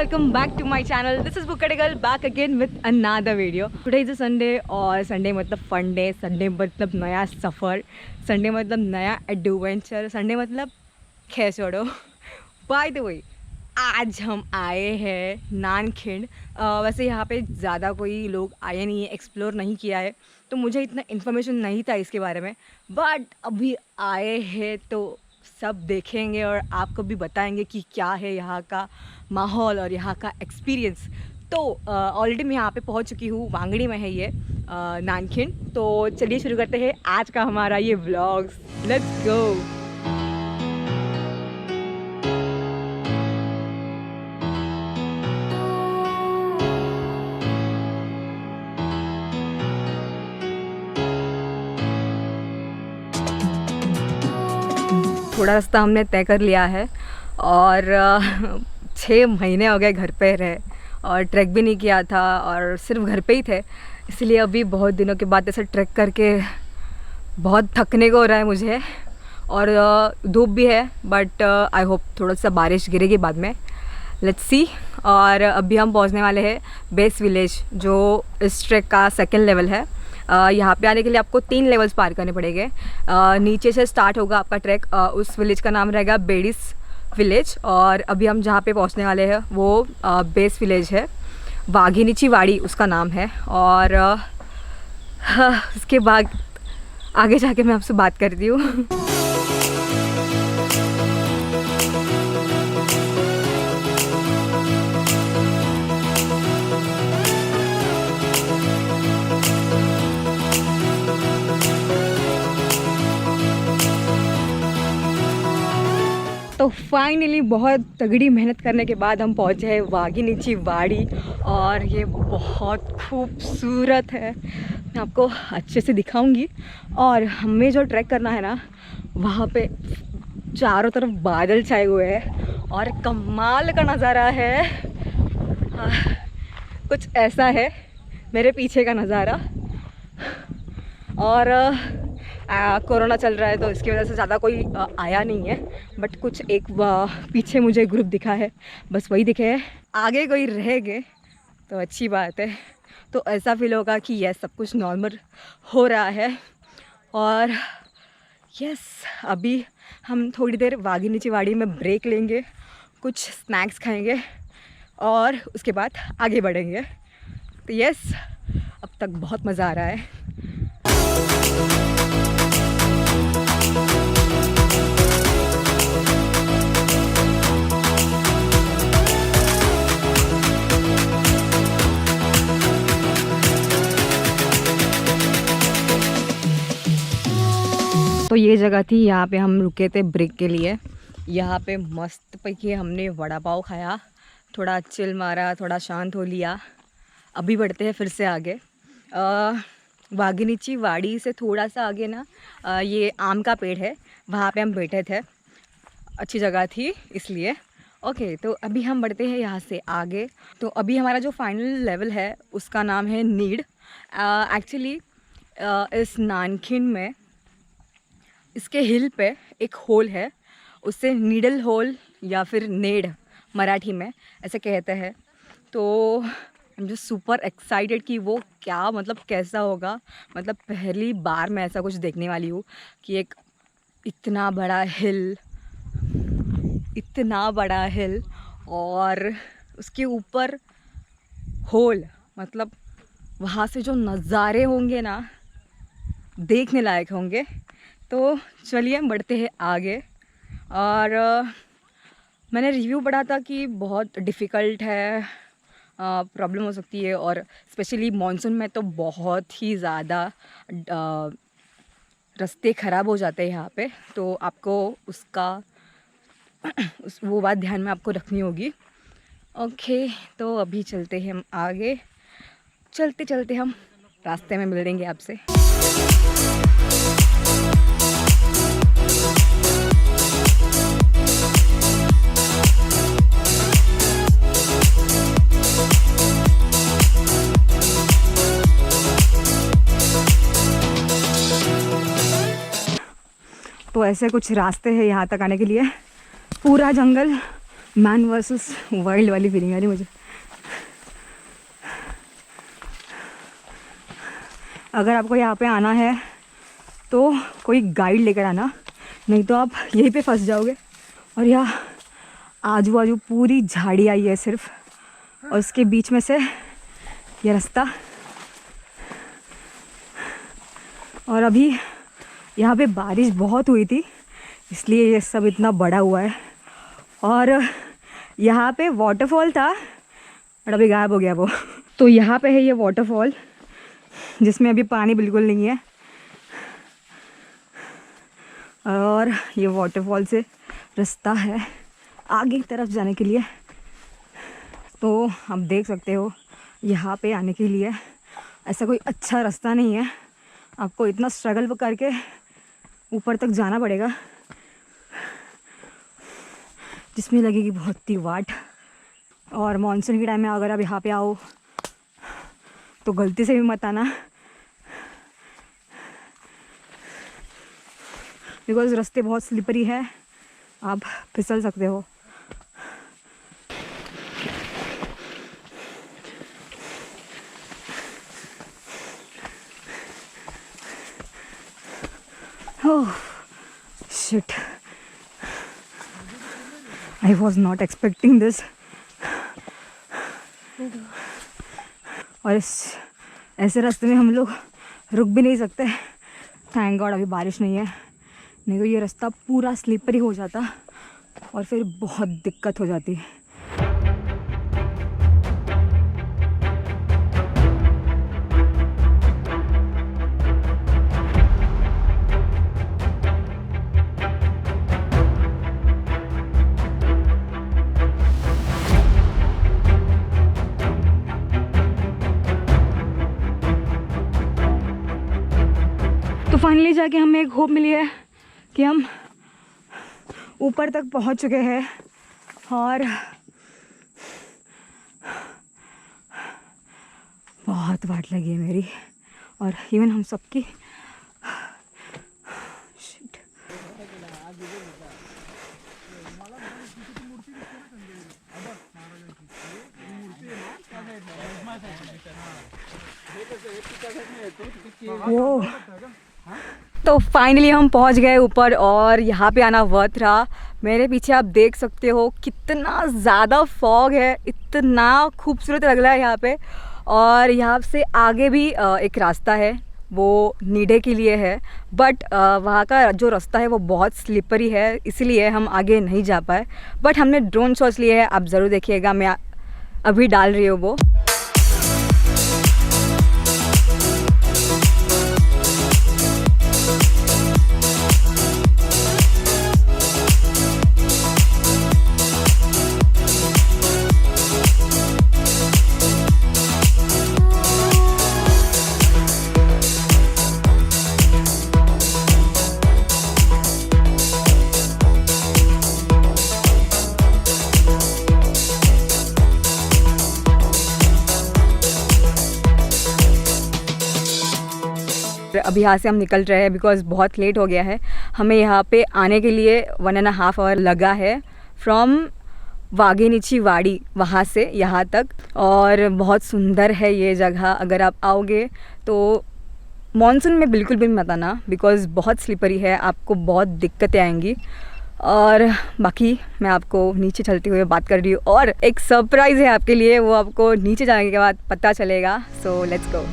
welcome back to my channel. This is Bukkade Girl back again with another video. Today is a Sunday और Sunday मतलब fun day, Sunday मतलब नया सफ़र, Sunday मतलब नया adventure, Sunday मतलब खैर छोड़ो. By the way, आज हम आए हैं नानखिंड. वैसे यहाँ पे ज़्यादा कोई लोग आए नहीं है, एक्सप्लोर नहीं किया है, तो मुझे इतना इन्फॉर्मेशन नहीं था इसके बारे में. बट अभी आए हैं तो सब देखेंगे और आपको भी बताएंगे कि क्या है यहाँ का माहौल और यहाँ का एक्सपीरियंस. तो ऑलरेडी मैं यहाँ पे पहुँच चुकी हूँ. वांगड़ी में है ये नानखिंड. तो चलिए शुरू करते हैं आज का हमारा ये व्लॉग्स. Let's go. थोड़ा रास्ता हमने तय कर लिया है और 6 महीने हो गए घर पे रहे और ट्रैक भी नहीं किया था और सिर्फ घर पे ही थे. इसलिए अभी बहुत दिनों के बाद ऐसे ट्रैक करके बहुत थकने को हो रहा है मुझे. और धूप भी है बट आई होप थोड़ा सा बारिश गिरेगी बाद में. Let's see. और अभी हम पहुंचने वाले हैं बेस विलेज, जो इस ट्रैक का सेकंड लेवल है. यहाँ पे आने के लिए आपको 3 लेवल्स पार करने पड़ेंगे. नीचे से स्टार्ट होगा आपका ट्रैक. उस विलेज का नाम रहेगा बेडिस विलेज. और अभी हम जहाँ पे पहुँचने वाले हैं वो बेस विलेज है. वाघिनीची वाड़ी उसका नाम है. और उसके बाद आगे जाके मैं आपसे बात करती हूँ. तो फाइनली बहुत तगड़ी मेहनत करने के बाद हम पहुँचे हैं वाघिनीची वाड़ी. और ये बहुत खूबसूरत है, मैं आपको अच्छे से दिखाऊंगी. और हमें जो ट्रैक करना है ना, वहाँ पे चारों तरफ बादल छाए हुए हैं और कमाल का नज़ारा है. कुछ ऐसा है मेरे पीछे का नज़ारा. और कोरोना चल रहा है तो इसकी वजह से ज़्यादा कोई आया नहीं है. बट कुछ एक पीछे मुझे ग्रुप दिखा है, बस वही दिखे है. आगे कोई रह गए तो अच्छी बात है. तो ऐसा फील होगा कि यस, सब कुछ नॉर्मल हो रहा है. और यस, अभी हम थोड़ी देर वाघिनीची वाड़ी में ब्रेक लेंगे, कुछ स्नैक्स खाएंगे और उसके बाद आगे बढ़ेंगे. तो यस, अब तक बहुत मज़ा आ रहा है. तो ये जगह थी, यहाँ पे हम रुके थे ब्रेक के लिए. यहाँ पे मस्त पैकी हमने वड़ा पाव खाया, थोड़ा चिल मारा, थोड़ा शांत हो लिया. अभी बढ़ते हैं फिर से आगे. वाघिनीची वाड़ी से थोड़ा सा आगे ना ये आम का पेड़ है, वहाँ पे हम बैठे थे. अच्छी जगह थी इसलिए. ओके, तो अभी हम बढ़ते हैं यहाँ से आगे. तो अभी हमारा जो फाइनल लेवल है उसका नाम है नीड. एक्चुअली इस नानखिंड में इसके हिल पे एक होल है, उससे नीडल होल या फिर नेड मराठी में ऐसे कहते हैं. तो I'm just सुपर एक्साइटेड कि वो क्या मतलब कैसा होगा. मतलब पहली बार मैं ऐसा कुछ देखने वाली हूँ कि एक इतना बड़ा हिल और उसके ऊपर होल. मतलब वहाँ से जो नज़ारे होंगे ना, देखने लायक होंगे. तो चलिए बढ़ते हैं आगे. और मैंने रिव्यू पढ़ा था कि बहुत डिफ़िकल्ट है, प्रॉब्लम हो सकती है. और स्पेशली मॉनसून में तो बहुत ही ज़्यादा रास्ते ख़राब हो जाते हैं यहाँ पे. तो आपको वो बात ध्यान में आपको रखनी होगी. ओके, तो अभी चलते हैं हम आगे. चलते चलते हम रास्ते में मिलेंगे आपसे. तो ऐसे कुछ रास्ते हैं यहाँ तक आने के लिए. पूरा जंगल मैन वर्सेस वाइल्ड वाली फीलिंग आ रही मुझे। अगर आपको यहाँ पे आना है तो कोई गाइड लेकर आना, नहीं तो आप यहीं पे फंस जाओगे। और यहाँ आजू बाजू पूरी झाड़ी आई है सिर्फ, और उसके बीच में से ये रास्ता। और अभी यहाँ पे बारिश बहुत हुई थी, इसलिए ये सब इतना बड़ा हुआ है। और यहाँ पे वाटरफॉल था बट अभी गायब हो गया वो। तो यहाँ पे है ये वाटरफॉल जिसमें अभी पानी बिल्कुल नहीं है, और ये वाटरफॉल से रास्ता है आगे की तरफ जाने के लिए। तो आप देख सकते हो यहाँ पे आने के लिए ऐसा कोई अच्छा रास्ता नहीं है, आपको इतना स्ट्रगल करके ऊपर तक जाना पड़ेगा, जिसमें लगेगी बहुत ही वाट। और मानसून के टाइम में अगर आप यहाँ पे आओ तो गलती से भी मत आना, बिकॉज रास्ते बहुत स्लिपरी है, आप फिसल सकते हो। Oh shit, I was not expecting this। और इस ऐसे रास्ते में हम लोग रुक भी नहीं सकते। थैंक गॉड अभी बारिश नहीं है, नहीं तो ये रास्ता पूरा स्लिपरी हो जाता और फिर बहुत दिक्कत हो जाती। तो फाइनली जाके हमें एक होप मिली है कि हम ऊपर तक पहुंच चुके हैं, और बहुत वाट लगी है मेरी और इवन हम सबकी। वो तो फाइनली हम पहुंच गए ऊपर, और यहाँ पे आना वर्थ रहा। मेरे पीछे आप देख सकते हो कितना ज़्यादा फॉग है, इतना खूबसूरत लग रहा है यहाँ पे। और यहाँ से आगे भी एक रास्ता है, वो नीडे के लिए है, बट वहाँ का जो रास्ता है वो बहुत स्लिपरी है, इसलिए हम आगे नहीं जा पाए। बट हमने ड्रोन शॉट्स लिए हैं, आप ज़रूर देखिएगा, मैं अभी डाल रही हूँ वो। अभी यहाँ से हम निकल रहे हैं बिकॉज़ बहुत लेट हो गया है। हमें यहाँ पे आने के लिए 1.5 आवर लगा है फ्रॉम वाघेनीची वाड़ी, वहाँ से यहाँ तक। और बहुत सुंदर है ये जगह, अगर आप आओगे तो मॉनसून में बिल्कुल भी मत आना बिकॉज़ बहुत स्लिपरी है, आपको बहुत दिक्कतें आएंगी। और बाकी मैं आपको नीचे चलते हुए बात कर रही हूँ, और एक सरप्राइज़ है आपके लिए, वो आपको नीचे जाने के बाद पता चलेगा। So let's go.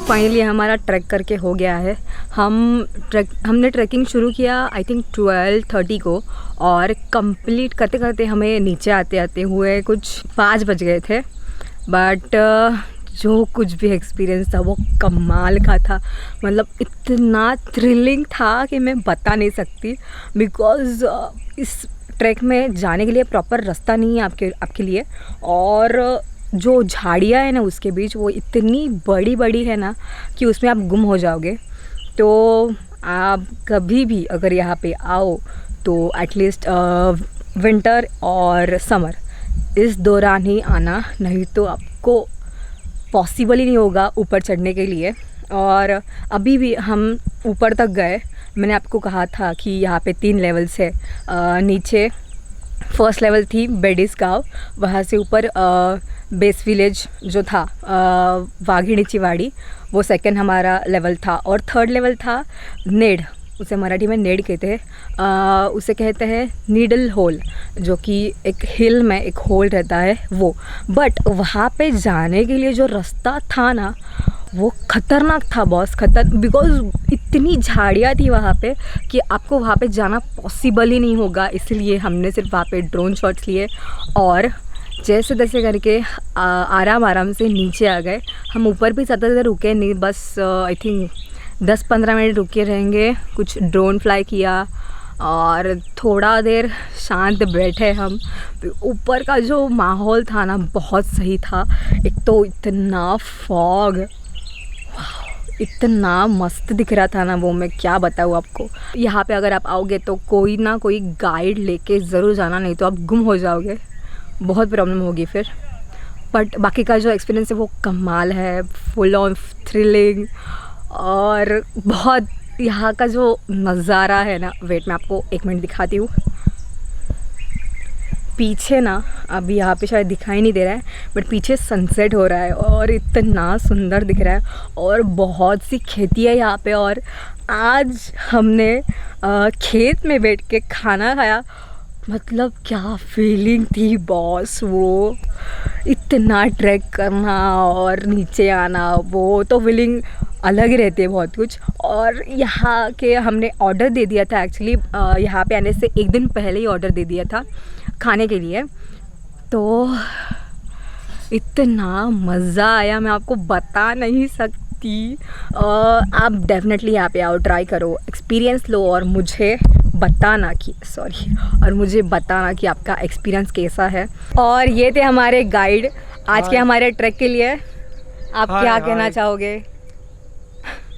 फाइनली हमारा ट्रैक करके हो गया है। हमने ट्रैकिंग शुरू किया आई थिंक 12:30 को, और कंप्लीट करते करते हमें नीचे आते आते हुए कुछ 5 बज गए थे। बट जो कुछ भी एक्सपीरियंस था वो कमाल का था, मतलब इतना थ्रिलिंग था कि मैं बता नहीं सकती। बिकॉज़ इस ट्रैक में जाने के लिए प्रॉपर रास्ता नहीं है आपके लिए, और जो झाड़ियाँ है ना उसके बीच वो इतनी बड़ी बड़ी है ना कि उसमें आप गुम हो जाओगे। तो आप कभी भी अगर यहाँ पे आओ तो एटलीस्ट विंटर और समर इस दौरान ही आना, नहीं तो आपको पॉसिबल ही नहीं होगा ऊपर चढ़ने के लिए। और अभी भी हम ऊपर तक गए। मैंने आपको कहा था कि यहाँ पे 3 लेवल्स है। नीचे फर्स्ट लेवल थी बेडिस गाँव, वहाँ से ऊपर बेस विलेज जो था वाघिणी चिवाड़ी, वो सेकंड हमारा लेवल था। और थर्ड लेवल था नेड, उसे मराठी में नेड कहते हैं। उसे कहते हैं नीडल होल, जो कि एक हिल में एक होल रहता है वो। बट वहाँ पे जाने के लिए जो रास्ता था ना, वो ख़तरनाक था बॉस, बिकॉज इतनी झाड़ियाँ थी वहाँ पे कि आपको वहाँ पे जाना पॉसिबल ही नहीं होगा। इसलिए हमने सिर्फ वहाँ पे ड्रोन शॉट्स लिए और जैसे तैसे करके आराम से नीचे आ गए। हम ऊपर भी ज़्यादा देर रुके नहीं, बस आई थिंक 10-15 मिनट रुके रहेंगे। कुछ ड्रोन फ्लाई किया और थोड़ा देर शांत बैठे हम। ऊपर का जो माहौल था ना, बहुत सही था। एक तो इतना फॉग, इतना मस्त दिख रहा था ना वो, मैं क्या बताऊँ आपको। यहाँ पे अगर आप आओगे तो कोई ना कोई गाइड लेके ज़रूर जाना, नहीं तो आप गुम हो जाओगे, बहुत प्रॉब्लम होगी फिर। बट बाकी का जो एक्सपीरियंस है वो कमाल है, फुल ऑफ थ्रिलिंग। और बहुत यहाँ का जो नज़ारा है ना, वेट मैं आपको 1 मिनट दिखाती हूँ। पीछे ना, अभी यहाँ पे शायद दिखाई नहीं दे रहा है, बट पीछे सनसेट हो रहा है और इतना सुंदर दिख रहा है। और बहुत सी खेती है यहाँ पे। और आज हमने खेत में बैठ के खाना खाया, मतलब क्या फीलिंग थी बॉस। वो इतना ट्रैक करना और नीचे आना, वो तो फीलिंग अलग ही रहती है बहुत कुछ। और यहाँ के हमने ऑर्डर दे दिया था एक्चुअली, यहाँ पे आने से 1 दिन पहले ही ऑर्डर दे दिया था खाने के लिए। तो इतना मज़ा आया, मैं आपको बता नहीं सकती। आप डेफिनेटली यहाँ पे आओ, ट्राई करो, एक्सपीरियंस लो और मुझे बताना कि आपका एक्सपीरियंस कैसा है। और ये थे हमारे गाइड आज के हमारे ट्रैक के लिए। आप क्या कहना चाहोगे?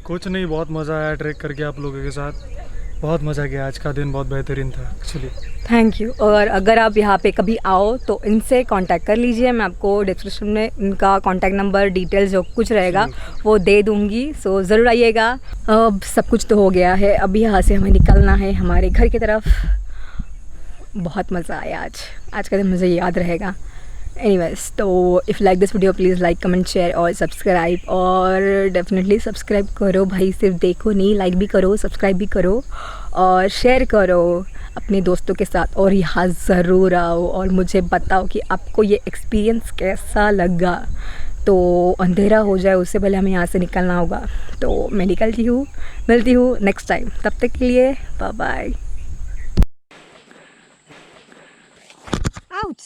कुछ नहीं, बहुत मज़ा आया ट्रैक करके आप लोगों के साथ, बहुत मज़ा किया। आज का दिन बहुत बेहतरीन था एक्चुअली। Thank you. और अगर आप यहाँ पे कभी आओ तो इनसे कांटेक्ट कर लीजिए, मैं आपको डिस्क्रिप्शन में इनका कांटेक्ट नंबर, डिटेल्स जो कुछ रहेगा वो दे दूँगी। सो ज़रूर आइएगा। अब सब कुछ तो हो गया है, अभी यहाँ से हमें निकलना है हमारे घर की तरफ। बहुत मज़ा आया आज का दिन मुझे याद रहेगा। एनीवेज, तो if like this video please like, comment, share और सब्सक्राइब। और डेफिनेटली सब्सक्राइब करो भाई, सिर्फ देखो नहीं, लाइक भी करो, सब्सक्राइब भी करो और शेयर करो अपने दोस्तों के साथ। और यहाँ ज़रूर आओ और मुझे बताओ कि आपको ये एक्सपीरियंस कैसा लगा। तो अंधेरा हो जाए उससे पहले हमें यहाँ से निकलना होगा। तो मैं निकलती हूँ, मिलती हूँ नेक्स्ट टाइम, तब तक के लिए बाय बाय। आउच।